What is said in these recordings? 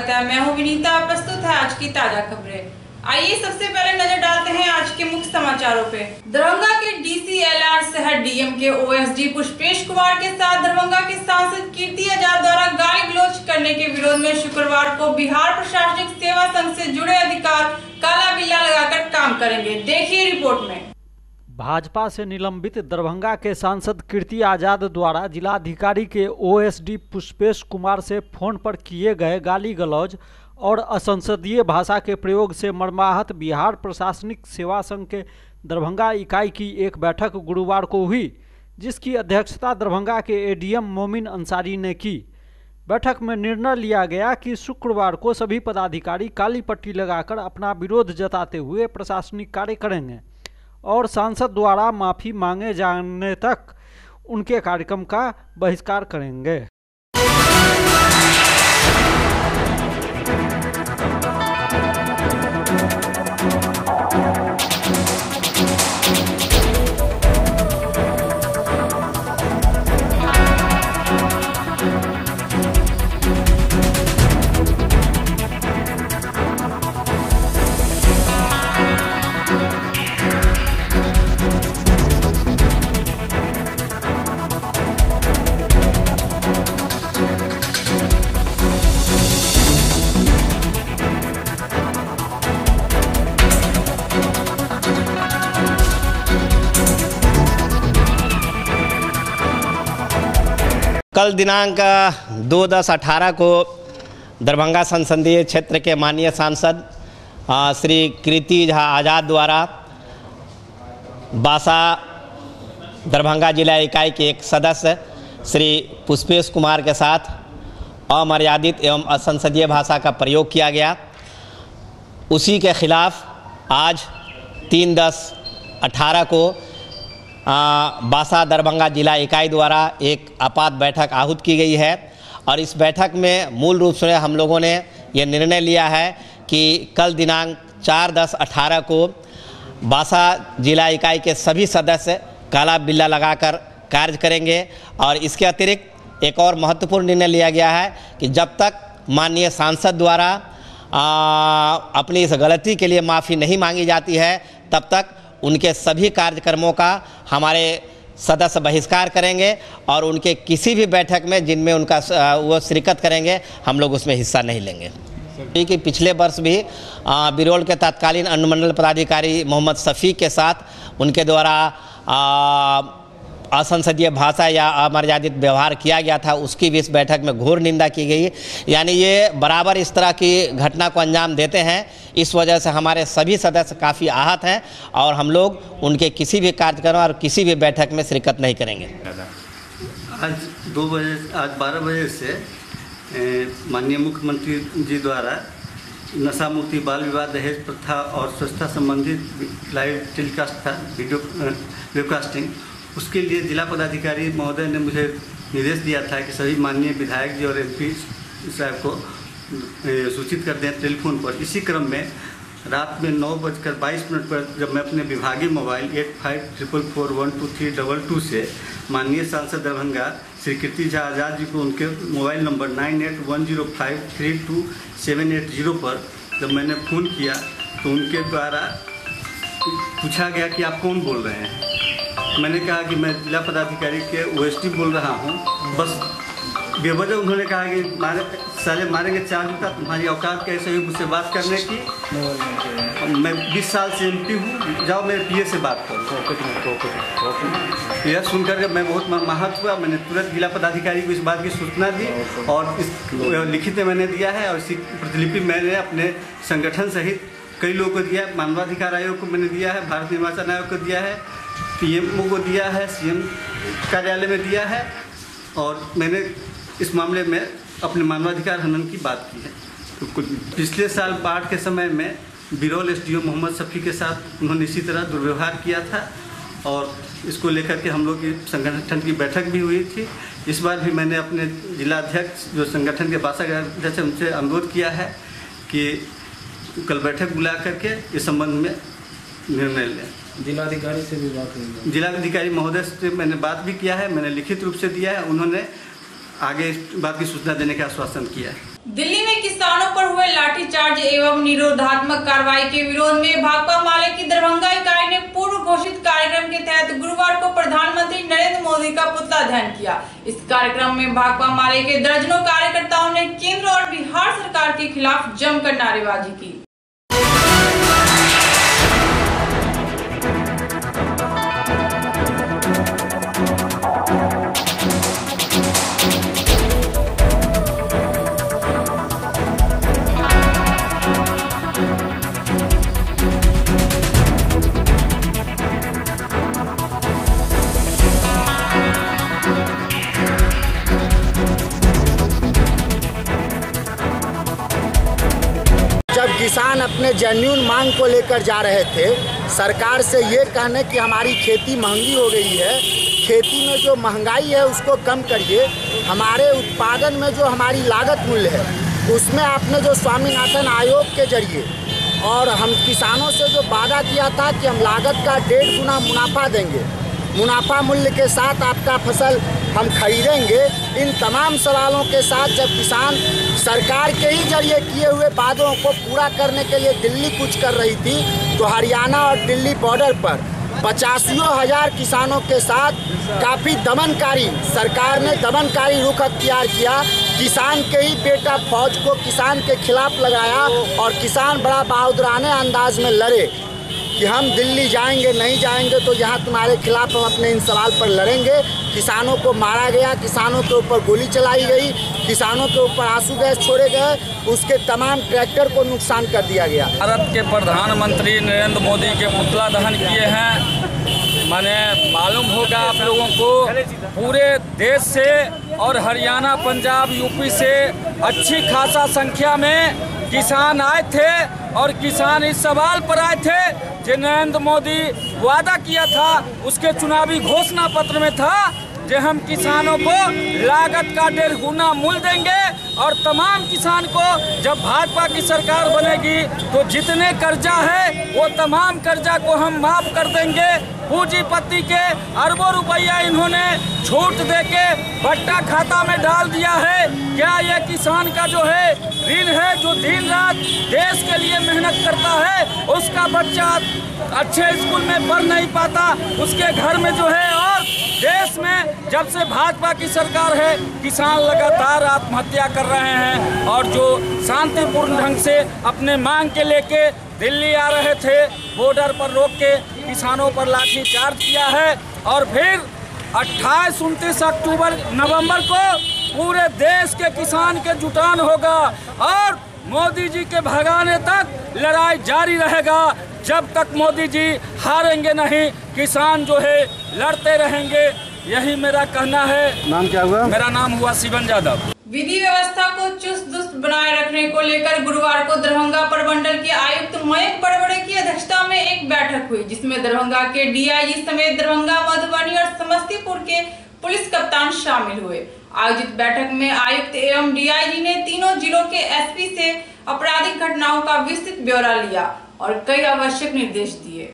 स्वागत है। मैं हूं विनीता। प्रस्तुत है आज की ताजा खबरें। आइए सबसे पहले नजर डालते हैं आज के मुख्य समाचारों पे। दरभंगा के DCLR शहर DM के OSD पुष्पेश कुमार के साथ दरभंगा के सांसद कीर्ति आजाद द्वारा गाली गलौज करने के विरोध में शुक्रवार को बिहार प्रशासनिक सेवा संघ से जुड़े अधिकार काला बिल्ला लगाकर काम करेंगे। देखिए रिपोर्ट में। भाजपा से निलंबित दरभंगा के सांसद कीर्ति आजाद द्वारा जिलाधिकारी के OSD पुष्पेश कुमार से फोन पर किए गए गाली गलौज और असंसदीय भाषा के प्रयोग से मर्माहत बिहार प्रशासनिक सेवा संघ के दरभंगा इकाई की एक बैठक गुरुवार को हुई, जिसकी अध्यक्षता दरभंगा के ADM मोमिन अंसारी ने की। बैठक में निर्णय लिया गया कि शुक्रवार को सभी पदाधिकारी काली पट्टी लगाकर अपना विरोध जताते हुए प्रशासनिक कार्य करेंगे और सांसद द्वारा माफ़ी मांगे जाने तक उनके कार्यक्रम का बहिष्कार करेंगे। कल दिनांक 2/10/18 को दरभंगा संसदीय क्षेत्र के माननीय सांसद श्री कीर्ति आजाद द्वारा बासा दरभंगा जिला इकाई के एक सदस्य श्री पुष्पेश कुमार के साथ अमर्यादित एवं असंसदीय भाषा का प्रयोग किया गया। उसी के खिलाफ आज 3/10/18 को बासा दरभंगा जिला इकाई द्वारा एक आपात बैठक आहूत की गई है और इस बैठक में मूल रूप से हम लोगों ने ये निर्णय लिया है कि कल दिनांक 4/10/18 को बासा जिला इकाई के सभी सदस्य काला बिल्ला लगाकर कार्य करेंगे और इसके अतिरिक्त एक और महत्वपूर्ण निर्णय लिया गया है कि जब तक माननीय सांसद द्वारा अपनी इस गलती के लिए माफ़ी नहीं मांगी जाती है तब तक उनके सभी कार्यक्रमों का हमारे सदस्य बहिष्कार करेंगे और उनके किसी भी बैठक में जिनमें उनका वो शिरकत करेंगे हम लोग उसमें हिस्सा नहीं लेंगे। कि पिछले वर्ष भी बिरोल के तत्कालीन अनुमंडल पदाधिकारी मोहम्मद शफीक के साथ उनके द्वारा असंसदीय भाषा या अमर्यादित व्यवहार किया गया था, उसकी भी इस बैठक में घोर निंदा की गई। यानी ये बराबर इस तरह की घटना को अंजाम देते हैं। इस वजह से हमारे सभी सदस्य काफ़ी आहत हैं और हम लोग उनके किसी भी कार्यक्रम और किसी भी बैठक में शिरकत नहीं करेंगे। आज 12 बजे से माननीय मुख्यमंत्री जी द्वारा नशा मुक्ति, बाल विवाह, दहेज प्रथा और स्वच्छता संबंधित लाइव टेलीकास्ट था, वीडियो वेबकास्टिंग। उसके लिए जिला पदाधिकारी महोदय ने मुझे निर्देश दिया था कि सभी माननीय विधायक जी और MP साहब को सूचित कर दें टेलीफोन पर। इसी क्रम में रात में 9:22 पर जब मैं अपने विभागीय मोबाइल 8544412322 से माननीय सांसद दरभंगा श्री कीर्ति आजाद जी को उनके मोबाइल नंबर 9810532780 पर जब मैंने फ़ोन किया तो उनके द्वारा पूछा गया कि आप कौन बोल रहे हैं। मैंने कहा कि मैं जिला पदाधिकारी के OSD बोल रहा हूँ। बस बेवजह उन्होंने कहा कि साले मारेंगे 4 जूता, तुम्हारी औकात कैसे हुई मुझसे बात करने की। मैं 20 साल से MP हूँ, जाओ मेरे PA से बात करो। यह सुनकर के मैं बहुत मर्माहत हुआ। मैंने तुरंत जिला पदाधिकारी को इस बात की सूचना दी और इस लिखित में मैंने दिया है और इसी प्रतिलिपि मैंने अपने संगठन सहित कई लोगों को दिया। मानवाधिकार आयोग को मैंने दिया है, भारत निर्वाचन आयोग को दिया है, PMO को दिया है, CM कार्यालय में दिया है और मैंने इस मामले में अपने मानवाधिकार हनन की बात की है। तो पिछले साल बाढ़ के समय में बिरौल SDO मोहम्मद शफी के साथ उन्होंने इसी तरह दुर्व्यवहार किया था और इसको लेकर के हम लोग की संगठन की बैठक भी हुई थी। इस बार भी मैंने अपने जिलाध्यक्ष जो संगठन के बासा के अध्यक्ष उनसे अनुरोध किया है कि कल बैठक बुला करके इस संबंध में निर्णय लें। जिलाधिकारी से भी बात हुई? जिलाधिकारी महोदय से मैंने बात भी किया है, मैंने लिखित रूप से दिया है, उन्होंने आगे इस बात की सूचना देने का आश्वासन किया है। दिल्ली में किसानों पर हुए लाठीचार्ज एवं निरोधात्मक कार्रवाई के विरोध में भाकपा माले की दरभंगा इकाई ने पूर्व घोषित कार्यक्रम के तहत गुरुवार को प्रधानमंत्री नरेंद्र मोदी का पुतला दहन किया। इस कार्यक्रम में भाकपा माले के दर्जनों कार्यकर्ताओं ने केंद्र और बिहार सरकार के खिलाफ जमकर नारेबाजी की। जब किसान अपने जेन्युइन मांग को लेकर जा रहे थे सरकार से ये कहने कि हमारी खेती महंगी हो गई है, खेती में जो महंगाई है उसको कम करिए, हमारे उत्पादन में जो हमारी लागत मूल्य है उसमें आपने जो स्वामीनाथन आयोग के जरिए और हम किसानों से जो वादा किया था कि हम लागत का 1.5 गुना मुनाफा देंगे, मुनाफा मूल्य के साथ आपका फसल हम खरीदेंगे, इन तमाम सवालों के साथ जब किसान सरकार के ही जरिए किए हुए वादों को पूरा करने के लिए दिल्ली कूच कर रही थी तो हरियाणा और दिल्ली बॉर्डर पर 85,000 किसानों के साथ काफ़ी दमनकारी सरकार ने दमनकारी रुख अख्तियार किया। किसान के ही बेटा फौज को किसान के खिलाफ लगाया और किसान बड़ा बहादुराने अंदाज में लड़े कि हम दिल्ली जाएंगे, नहीं जाएंगे तो यहाँ तुम्हारे खिलाफ हम अपने इन सवाल पर लड़ेंगे। किसानों को मारा गया, किसानों के ऊपर गोली चलाई गई, किसानों के ऊपर आंसू गैस छोड़े गए, उसके तमाम ट्रैक्टर को नुकसान कर दिया गया। भारत के प्रधानमंत्री नरेंद्र मोदी के पुतला दहन किए हैं। माने मालूम होगा आप लोगों को पूरे देश से और हरियाणा, पंजाब, यूपी से अच्छी खासा संख्या में किसान आए थे और किसान इस सवाल पर आए थे जो नरेंद्र मोदी वादा किया था उसके चुनावी घोषणा पत्र में था कि हम किसानों को लागत का 1.5 गुना मूल्य देंगे और तमाम किसान को जब भाजपा की सरकार बनेगी तो जितने कर्जा है वो तमाम कर्जा को हम माफ कर देंगे। पूंजीपति के अरबों रुपया इन्होंने छूट देके बट्टा खाता में डाल दिया है। क्या ये किसान का जो है ऋण है जो दिन रात देश के लिए मेहनत करता है, उसका बच्चा अच्छे स्कूल में पढ़ नहीं पाता, उसके घर में जो है, और देश में जब से भाजपा की सरकार है किसान लगातार आत्महत्या कर रहे हैं और जो शांतिपूर्ण ढंग से अपने मांग के लेके दिल्ली आ रहे थे बॉर्डर पर रोक के किसानों पर लाठी चार्ज किया है। और फिर 28, 29 अक्टूबर, नवंबर को पूरे देश के किसान के जुटान होगा और मोदी जी के भगाने तक लड़ाई जारी रहेगा। जब तक मोदी जी हारेंगे नहीं, किसान जो है लड़ते रहेंगे। यही मेरा कहना है। नाम क्या हुआ? मेरा नाम हुआ शिवन यादव। विधि व्यवस्था को चुस्त दुरुस्त बनाए रखने को लेकर गुरुवार को दरभंगा प्रमंडल के आयुक्त मयंक बड़बड़े की अध्यक्षता में एक बैठक हुई जिसमें दरभंगा के डीआईजी समेत दरभंगा, मधुबनी और समस्तीपुर के पुलिस कप्तान शामिल हुए। आयोजित बैठक में आयुक्त एवं डीआईजी ने तीनों जिलों के एसपी से आपराधिक घटनाओं का विस्तृत ब्यौरा लिया और कई आवश्यक निर्देश दिए।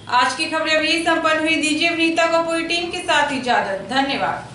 आज की खबरें अभी संपन्न हुई। दीजिए विनीता को पूरी टीम के साथ इजाजत। धन्यवाद।